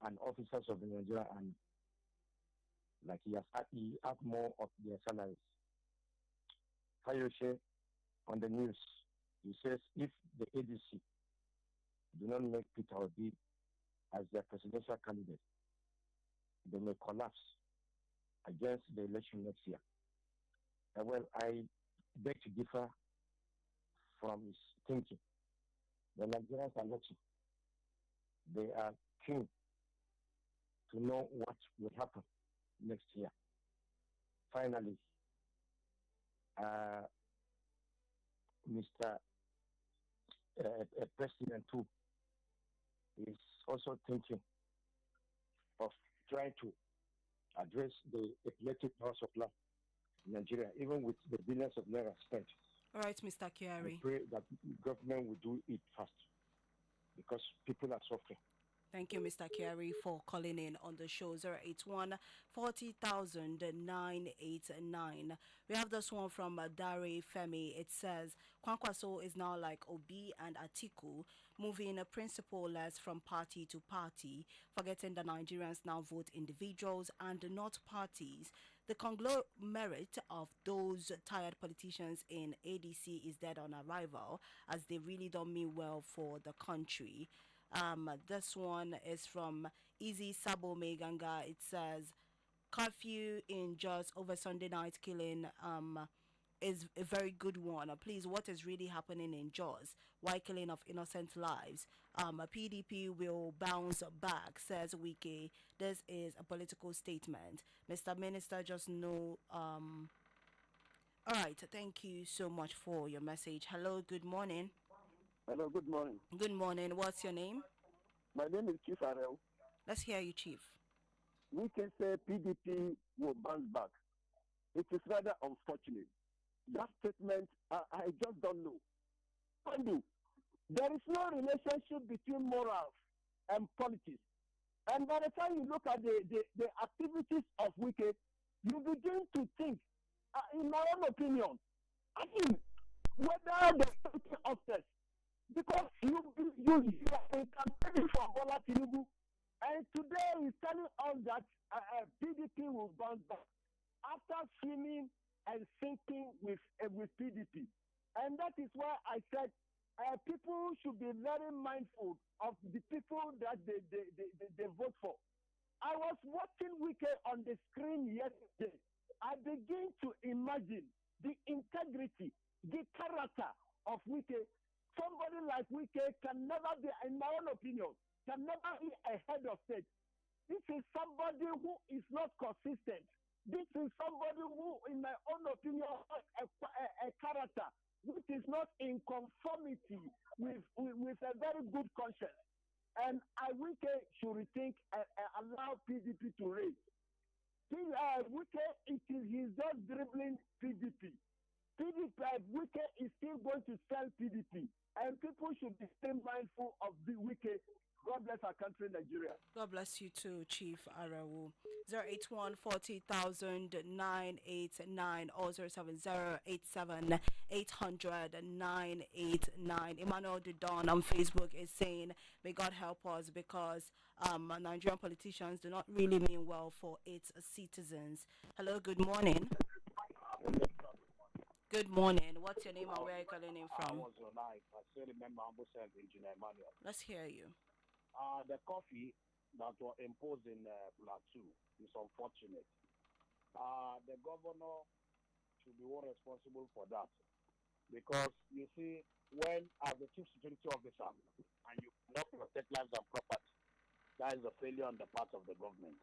and officers of the Nigeria Army. Like he has more of their salaries. Fayoshe on the news, he says if the ADC do not make Peter Obi as their presidential candidate, they may collapse against the election next year. Well, I beg to differ from his thinking. The Nigerians are watching. They are keen to know what will happen next year. Finally, Mr. President too is also thinking of trying to address the epileptic power supply in Nigeria, even with the billions of naira spent. All right, Mr. Kiari. I pray that the government will do it fast because people are suffering. Thank you, Mr. Kiari, for calling in on the show. 081 40,000 989. We have this one from Dare Femi. It says, Kwankwaso is now like Obi and Atiku, moving principle-less from party to party, forgetting that Nigerians now vote individuals and not parties. The conglomerate of those tired politicians in ADC is dead on arrival, as they really don't mean well for the country. This one is from Easy Sabo Meganga. It says, curfew in Jos over Sunday night killing is a very good one. Please, what is really happening in Jos? Why killing of innocent lives? PDP will bounce back, says Wike. This is a political statement. Mr. Minister, just know. All right, thank you so much for your message. Hello, good morning. Hello, good morning. Good morning. What's your name? My name is Chief Arel. Let's hear you, Chief. We can say PDP will bounce back. It is rather unfortunate that statement, I just don't know. Chinwendu, there is no relationship between morals and politics. And by the time you look at the activities of Wike, you begin to think, in my own opinion, I mean, whether there's something upset, because you are campaigning for Bola Tinubu, and today he's telling us that PDP will bounce back after swimming and sinking with PDP. And that is why I said people should be very mindful of the people that they vote for. I was watching Wike on the screen yesterday. I begin to imagine the integrity, the character of Wike. Somebody like Wike can never be, in my own opinion, can never be a head of state. This is somebody who is not consistent. This is somebody who, in my own opinion, has a character which is not in conformity with a very good conscience. And I Wike should rethink and allow PDP to raise. Wike, he's just dribbling PDP. Wike is still going to sell PDP. And people should be still mindful of the Wike. God bless our country, Nigeria. God bless you too, Chief Arawu. 081 40,000 989 or 07087 800 989. Emmanuel Dudon on Facebook is saying, may God help us because Nigerian politicians do not really mean well for its citizens. Hello, good morning. Good morning. What's your name and where are you calling in from? I was alive. I still remember myself, Engineer Emmanuel. Let's hear you. The coffee that was imposed in Plateau is unfortunate. The governor should be more responsible for that. Because, you see, when as a chief security officer and you cannot protect lives and property, that is a failure on the part of the government.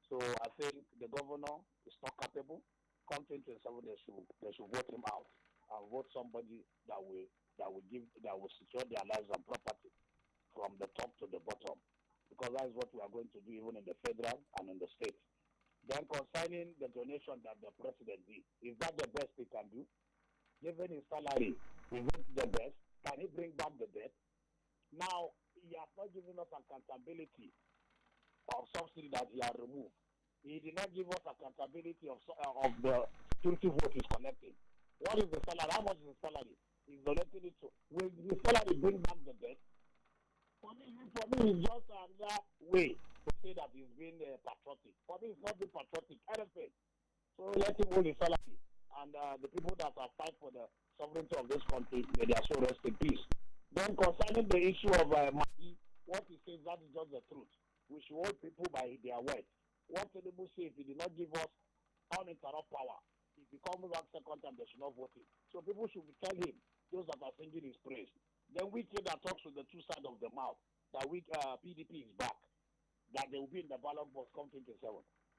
So I think the governor is not capable. Come 2027, they should vote him out and vote somebody that will secure their lives and property from the top to the bottom, because that is what we are going to do even in the federal and in the state. Then concerning the donation that the president did, is that the best he can do? Given his salary, is it the best? Can he bring back the debt? Now, he has not given us accountability of subsidy that he has removed. He did not give us accountability of the security vote he's collecting. What is the salary? How much is the salary? He's donating it to. Will the salary bring back the debt? For me, it's just another way to say that he's being patriotic. For me, it's not being patriotic. Anything. So let him hold his salary. And the people that are fighting for the sovereignty of this country, may their soul rest in peace. Then concerning the issue of Maggie, what he says, that is just the truth. We should hold people by their word. What Tinubu says, if he did not give us uninterrupted power, if he comes back second time, they should not vote him. So people should tell him, those that are singing his praise. Then Wike that talks with the two sides of the mouth, that PDP is back, that they will be in the ballot box come 27.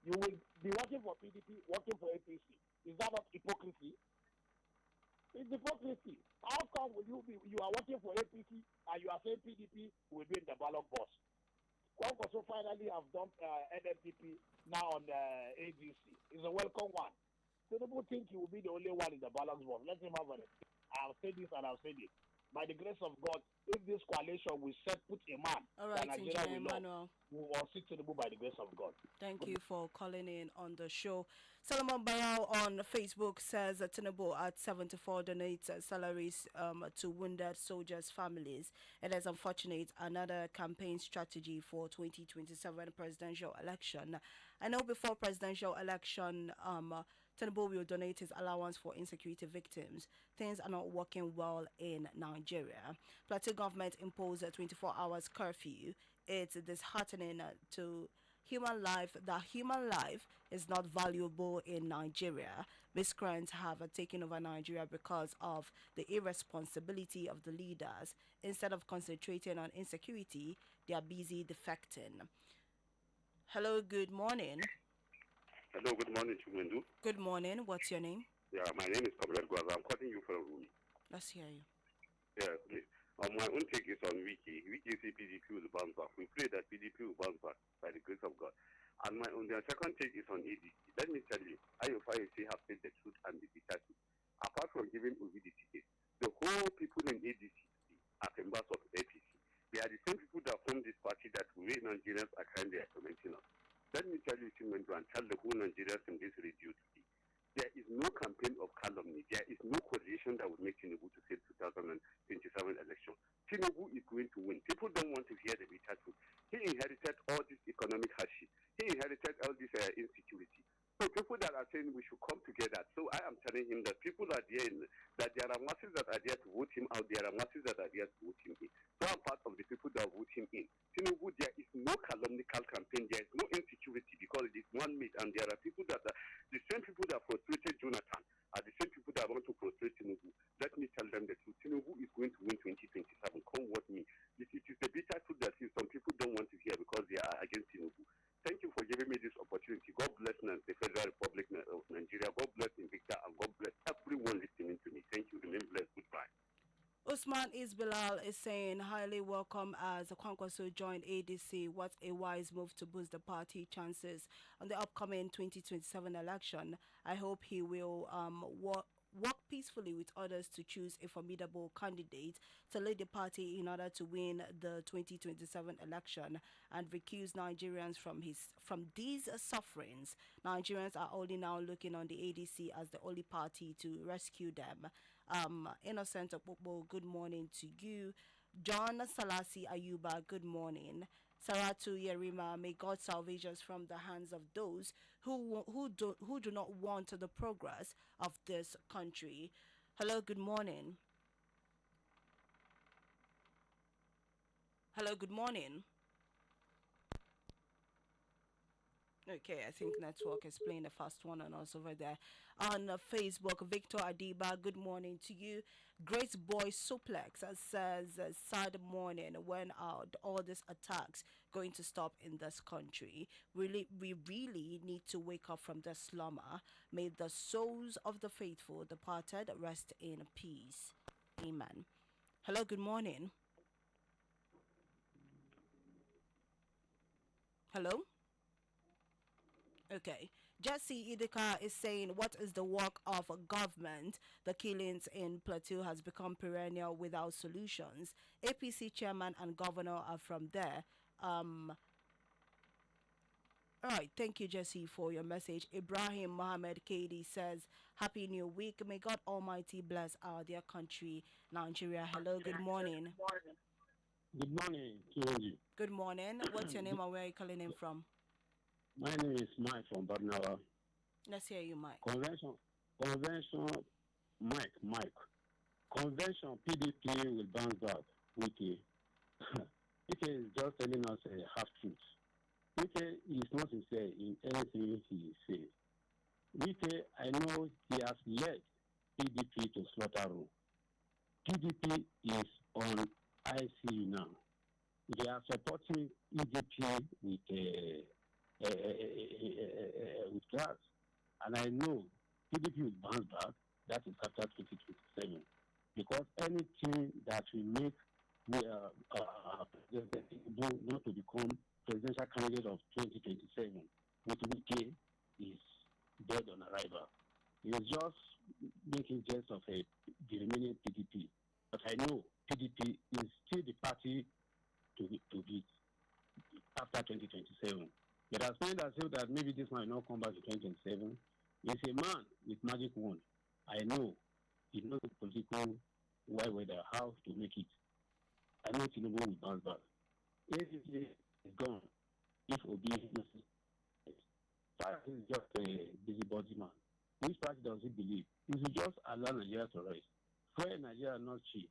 You will be working for PDP, working for APC. Is that not hypocrisy? It's hypocrisy. How come will you are working for APC and you are saying PDP will be in the ballot box? Kwankwaso finally have dumped NNPP now on the ADC. It's a welcome one. So people think he will be the only one in the ballot box. Let him have it. I'll say this and I'll say this. By the grace of God, if this coalition will put a man, right, Nigeria will sit to the move by the grace of God. Thank you for calling in on the show. Solomon Barrow on Facebook says that Tinubu at 74 donates salaries to wounded soldiers' families. It is unfortunate. Another campaign strategy for 2027 presidential election. I know before presidential election, Tinubu will donate his allowance for insecurity victims. Things are not working well in Nigeria. Plateau government imposed a 24 hours curfew. It's disheartening to human life that human life is not valuable in Nigeria. Miscreants have taken over Nigeria because of the irresponsibility of the leaders. Instead of concentrating on insecurity, they are busy defecting. Hello, good morning. Hello, good morning, Chinwendu. Good morning. What's your name? Yeah, my name is Pablo Guaza. I'm calling you from Rumi. Let's hear you. Yeah, my own take is on Wiki. Wiki say PDP will bounce back. We pray that PDP will bounce back by the grace of God. And my second take is on ADC. Let me tell you, IOFIAC have said the truth and the bitter truth. apart from giving Obi the ticket, the whole people in ADC are members of APC. They are the same people that formed this party that we Nigerians are currently implementing us. Let me tell you, Chinwendu, and tell the whole Nigerians in this radio today. There is no campaign of calumny. There is no coalition that would make Tinubu to say 2027 election. Tinubu is going to win. People don't want to hear the bitter truth. He inherited all this economic hardship. He inherited all this insecurity. So people that are saying we should come together. So I am telling him that people are there, that there are masses that are there to vote him out. There are masses that are there to vote him in. So I'm part of the people that vote him in. Tinubu, there is no calumnical campaign. There is no insecurity because it is one made. And there are people that are the same people that frustrated Jonathan are the same people that want to frustrate Tinubu. Let me tell them the truth. Tinubu is going to win 2027. Come what me. It is the bitter truth that some people don't want to hear because they are against Tinubu. Thank you for giving me this opportunity. God bless the Federal Republic of Nigeria. God bless Invicta, and God bless everyone listening to me. Thank you. Remain blessed. Goodbye. Usman Isbilal is saying, highly welcome as Kwankwaso joined ADC. What a wise move to boost the party chances on the upcoming 2027 election. I hope he will work peacefully with others to choose a formidable candidate to lead the party in order to win the 2027 election and recuse Nigerians from these sufferings. Nigerians are only now looking on the ADC as the only party to rescue them. Innocent Okpokpo, good morning to you. John Salasi Ayuba, good morning. Saratu Yerima, may God salvage us from the hands of those who do not want the progress of this country. Hello, good morning. Hello, good morning. Okay, I think network is playing the fast one on us over there. On Facebook, Victor Adiba, good morning to you. Grace Boy Suplex says, sad morning, when are all these attacks going to stop in this country? We really need to wake up from the slumber. May the souls of the faithful departed rest in peace. Amen. Hello, good morning. Hello? Okay. Jesse Idika is saying, what is the work of government? The killings in Plateau has become perennial without solutions. APC chairman and governor are from there. All right. Thank you, Jesse, for your message. Ibrahim Mohammed Kadi says, Happy New Week. May God Almighty bless our dear country, Nigeria. Hello, good morning. Good morning, Chinwendu. Good morning. What's your name and where are you calling in from? My name is Mike from Barnawa. Let's hear you, Mike. Convention, Mike. Convention, PDP will bounce back. Wiki. Wiki is just telling us a half-truth. Wiki is not sincere in anything he says. Wiki, I know he has led PDP to slaughter room. PDP is on ICU now. They are supporting EDP with gas. And I know PDP will bounce back. That is after 2027. Because anything that will make not to become presidential candidate of 2027 with Wike is dead on arrival. He is just making jest of the remaining PDP. But I know PDP is still the party to beat after 2027. But as many that say that maybe this might not come back to 2027, he's a man with magic wand. I know he knows the political weather, how to make it. I know Tinubu will bounce back. If he is gone, if Obi is just a busybody man, which party does he believe? He should just allow Nigeria to rest. Fuel Nigeria not cheap.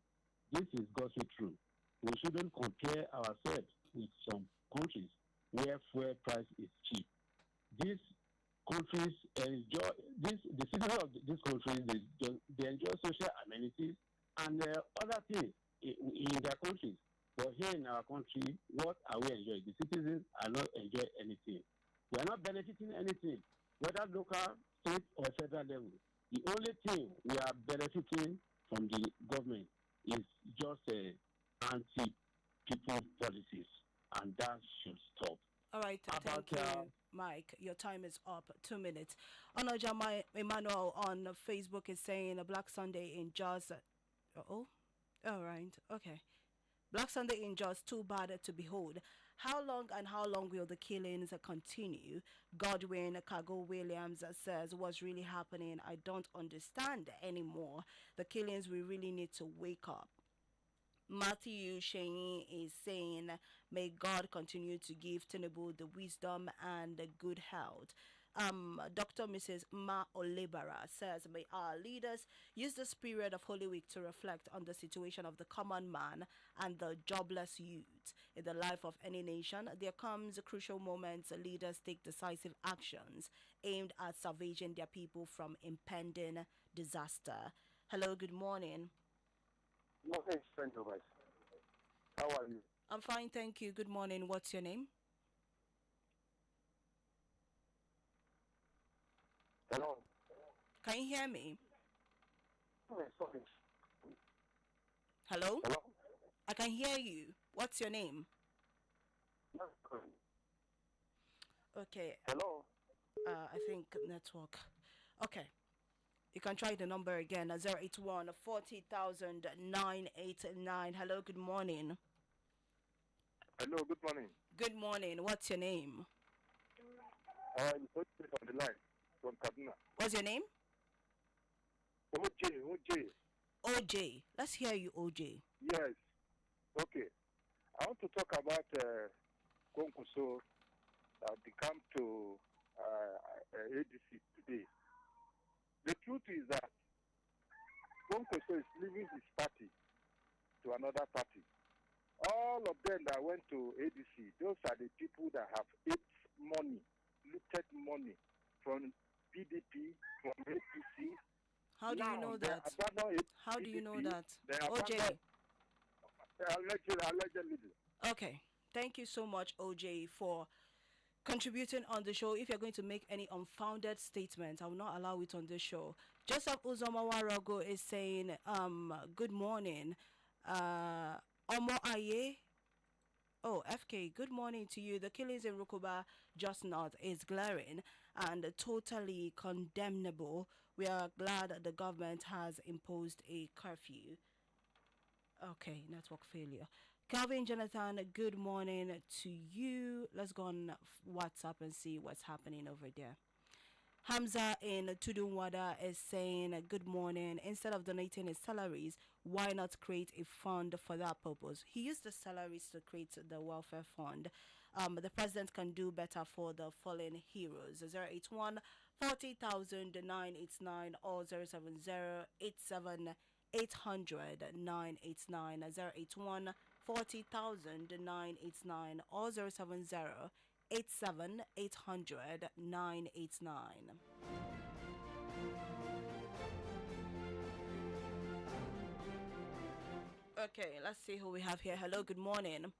This is gospel true. We shouldn't compare ourselves with some countries where fuel price is cheap. These countries enjoy the citizens of these countries they enjoy social amenities and other things in their countries. But here in our country, what are we enjoying? The citizens are not enjoying anything. We are not benefiting anything, whether local, state, or federal level. The only thing we are benefiting from the government is just anti-people policies, and that should stop. All right, thank you. Mike, your time is up. 2 minutes. Onojama Emmanuel on Facebook is saying a Black Sunday in Jos. Oh, all right. Okay. Black Sunday in Jos, too bad to behold. How long will the killings continue? Godwin Kago Williams says, what's really happening? I don't understand anymore. The killings, we really need to wake up. Matthew Shane is saying, may God continue to give Tinubu the wisdom and the good health. Dr. Mrs. Ma Olebara says, may our leaders use this period of Holy Week to reflect on the situation of the common man and the jobless youth. In the life of any nation, there comes crucial moments leaders take decisive actions aimed at salvaging their people from impending disaster. Hello, good morning. Morning, friend of ours. How are you? I'm fine, thank you. Good morning. What's your name? Hello. Can you hear me? Sorry. Hello? Hello? I can hear you. What's your name? Okay. Hello? I think network. Okay. You can try the number again. 081 40,000 989. Hello, good morning. Hello, good morning. Good morning. What's your name? I'm on the line from Kaduna. What's your name? OJ. OJ. Let's hear you, OJ. Yes. Okay. I want to talk about Konkuso that become to ADC today. The truth is that Konkuso is leaving his party to another party. All of them that went to ADC, those are the people that have looted money from PDP, from APC. How do you know that? How do you know that? OJ. Allegedly. Okay. Thank you so much, OJ, for contributing on the show. If you're going to make any unfounded statements, I will not allow it on this show. Joseph Uzomawarago is saying, good morning. Omo Aye. Oh, FK, good morning to you. The killings in Rukuba just not is glaring and totally condemnable. We are glad the government has imposed a curfew. Okay, network failure. Calvin Jonathan, good morning to you. Let's go on WhatsApp and see what's happening over there. Hamza in Tudunwada is saying, good morning. Instead of donating his salaries, why not create a fund for that purpose? He used the salaries to create the welfare fund. The president can do better for the fallen heroes. 081 40,000 989 or 070 87 800 989 081 40,000 989 or 070 87 800 989. Okay, let's see who we have here. Hello, good morning.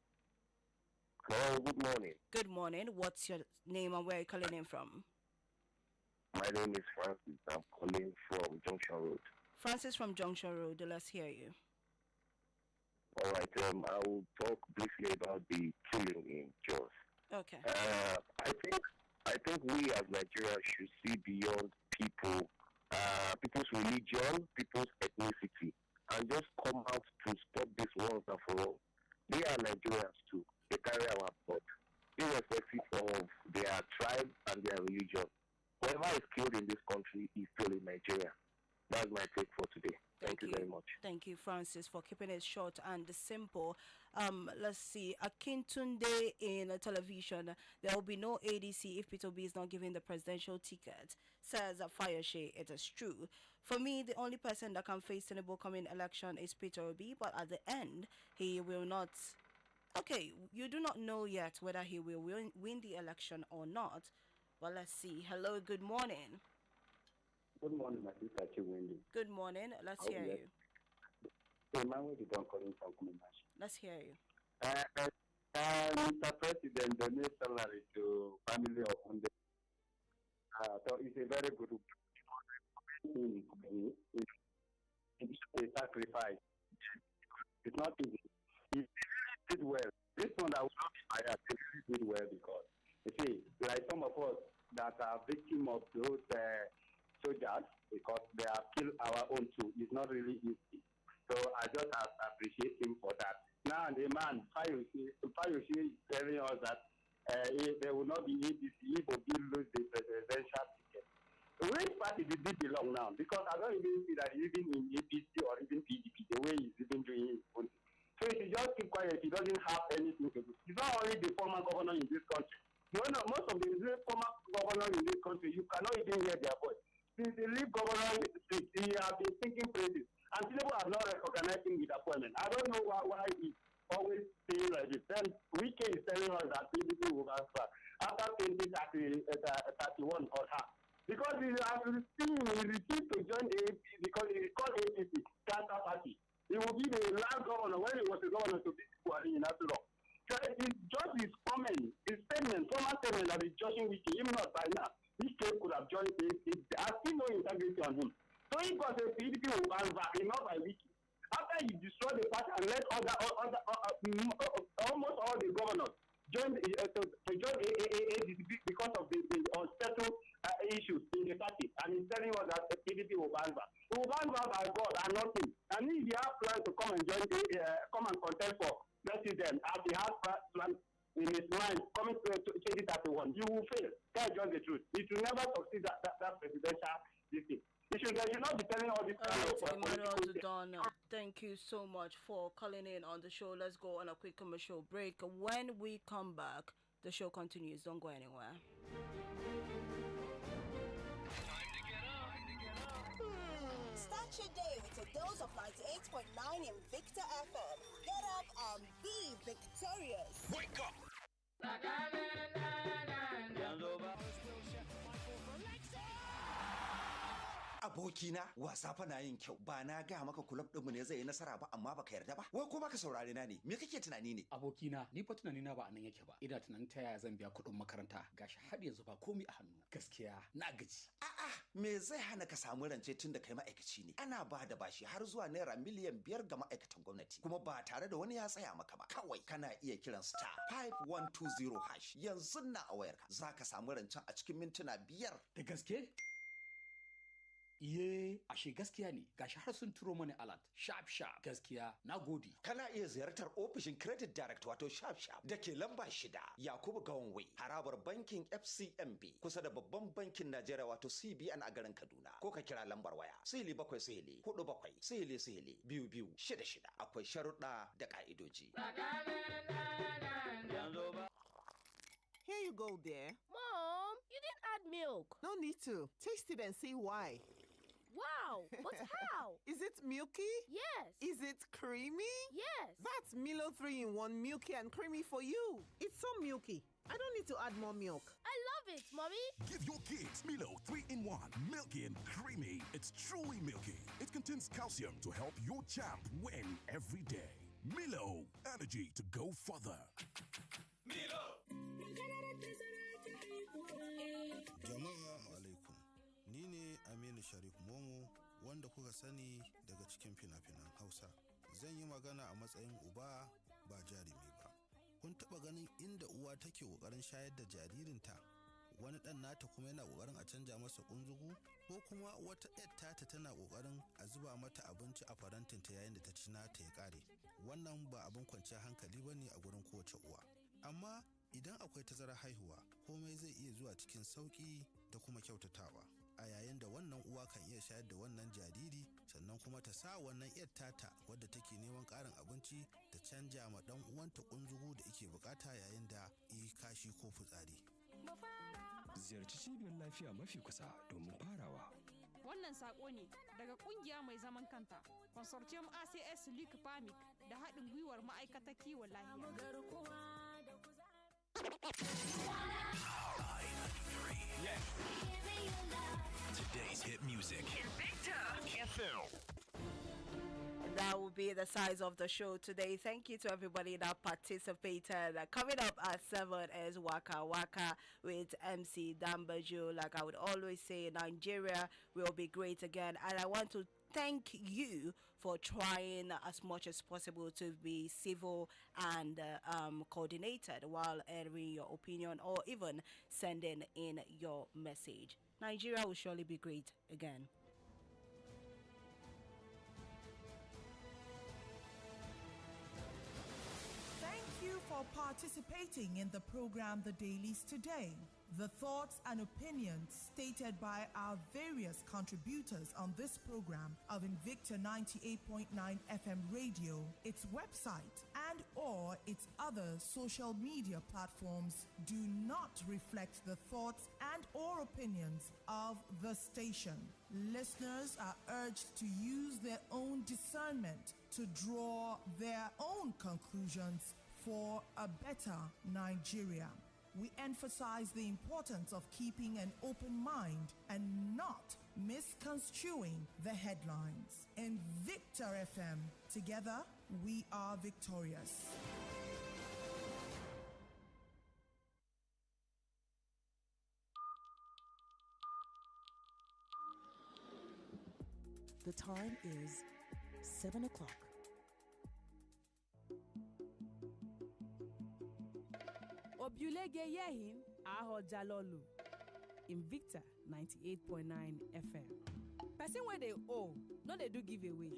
Hello, good morning. Good morning. What's your name and where are you calling in from? My name is Francis. I'm calling from Junction Road. Francis from Junction Road. Let's hear you. All right. I will talk briefly about the killing in Jos. Okay. I think we as Nigerians should see beyond people's religion, people's ethnicity, and just come out to stop this once and for all. They are Nigerians too. They carry our blood, irrespective of their tribe and their religion. Whoever is killed in this country is still in Nigeria. That's my take for today. Thank you very much. Thank you, Francis, for keeping it short and simple. Let's see. Akintunde in television. There will be no ADC if Peter Obi is not giving the presidential ticket, says Fayoshe. It is true. For me, the only person that can face Tinubu coming election is Peter Obi, but at the end, he will not. Okay, you do not know yet whether he will win the election or not. Well, let's see. Hello, good morning. Good morning, my sister Chinwendu. Good morning. Let's hear you. Let's hear you. Mr. President, donate salary to family of 100. So it's a very good thing. It's a sacrifice. It's not easy. He really did well. This one I will not be fired. He really did well because You see, like some of us that are victim of those soldiers because they have killed our own too. It's not really easy. So I just appreciate him for that. Now the man, Fayose is telling us that there will not be ADC if Obi lose the presidential ticket. Which party did he belong now? Because I don't even see that even in APC or even PDP, the way he's even doing his own. So if he just keep quiet, he doesn't have anything to do. He's not only the former governor in this country. You know, most of the former governors in this country, you cannot even hear their voice. Since they leave governor seat, he has been thinking praises. And people have not recognized him with appointment. I don't know why he's always saying like this. Then Wike is telling us that PDP will answer after 2031 or half. Because he has refused to join APC because he called APC Cancer Party. He will be the last governor when he was the governor to visit Buhari in Asuro. So it's just his comment, his statement, former statement that is judging Wike, even not by now. Wike could have joined APC. I see no integrity on him. So he got a PDP will bounce back, not by Wike. After you destroy the party and let almost all the governors join join ADC because of the unsettled issues in the party, and he's telling us that the PDP will bounce back. He will bounce back by God and nothing. And if he has plans to come and join, come and contest for president, as he has plans in his mind coming to 2031, you will fail. That's just the truth. It will never succeed that presidential thing. You should not be telling all this kind of Emmanuel, thank you so much for calling in on the show. Let's go on a quick commercial break. When we come back, the show continues. Don't go anywhere. Start your day with a dose of 98.9 Invicta FM. Get up and be victorious. Wake up! Abokina wasa fa na yin kyau ba na ga maka kulab ɗinmu ne zai yi nasara ba amma baka yarda ba wai ko baka saurare na ne me kake tunani ne abokina ni fa tunani na ba anan yake ba ina tunanin ta yaya zan biya kuɗin makaranta gashi har yanzu ba komai a hannu gaskiya na gaji a'a me zai hana ka samu rance tun da kai ma'aikaci ne ana ba da bashi har zuwa naira miliyan 5 ga ma'aikatan gwamnati kuma ba tare da wani ya tsaya maka ba kawai kana iya kiran star 5120 hash yanzu na a wayarka zaka samu rancen a cikin mintuna 5 da gaske Iye, ashe gaskiya ne, gashi har sun turo mani alat, sharp gaskiya, na gode. Kana iya ziyartar ofishin Credit Direct wato sharp da ke lamba 6, Yakubu Gawanwe, harabar bankin FCMB, kusa da babban bankin Najeriya wato CBN a garin Kaduna. Ko ka kira lambar waya, 0747-47-2266. Akwai sharuɗa da ƙa'idoji. Here you go, dear. Mom, you didn't add milk. No need to. Taste it and see why. Wow, but how? Is it milky? Yes. Is it creamy? Yes. That's Milo 3-in-1 milky and creamy for you. It's so milky. I don't need to add more milk. I love it, Mommy. Give your kids Milo 3-in-1, milky and creamy. It's truly milky. It contains calcium to help your champ win every day. Milo, energy to go further. Milo! Jama'a alaikum. Ni ne Aminu Sharif Momo wanda kuka sani daga cikin fina-finan Hausa. Zan yi magana a matsayin uba ba jarumi ba. Kun taɓa ganin inda uwa take ƙoƙarin shayar da jaririnta? Wani ɗan nata kuma yana ƙoƙarin a canja masa ƙunzugu? Ko kuma wata ƴar tata tana ƙoƙarin a zuba mata abinci a farantinta yayin da ta ci nata ya ƙare? Wannan ba abin kwanciyar hankali ba ne a gurin kowace uwa. Amma idan akwai tazarar haihuwa komai zai iya zuwa cikin sauƙi da kuma kyautatawa a yayin da wannan uwa kan iya shayar da wannan jariri sannan kuma ta sa wannan yar tata wadda take neman ƙarin abinci ta canja ma ɗan uwanta ƙunzugu da yake bukata yayin da yi kashi ko fitsari. Ziyarci cibiyar lafiya mafi kusa domin farawa. Wannan sako ne daga kungiya mai zaman kanta consortium ACS Luke Pamic da haɗin gwiwar ma'aikatar kiwon lafiya. Yes. Today's hit music. Invicta FM. That will be the size of the show today. Thank you to everybody that participated. Coming up at 7 is Waka Waka with MC Dambaju. Like I would always say, Nigeria will be great again. And I want to thank you for trying as much as possible to be civil and coordinated while airing your opinion or even sending in your message. Nigeria will surely be great again. Thank you for participating in the program The Dailies today. The thoughts and opinions stated by our various contributors on this program of Invicta 98.9 FM radio, its website, and or its other social media platforms do not reflect the thoughts and or opinions of the station. Listeners are urged to use their own discernment to draw their own conclusions for a better Nigeria. We emphasize the importance of keeping an open mind and not misconstruing the headlines. Invicta FM, together we are victorious. The time is 7 o'clock. Obiulege yehin aho jalolu. Invicta 98.9 FM. Person where they owe, no they do giveaway.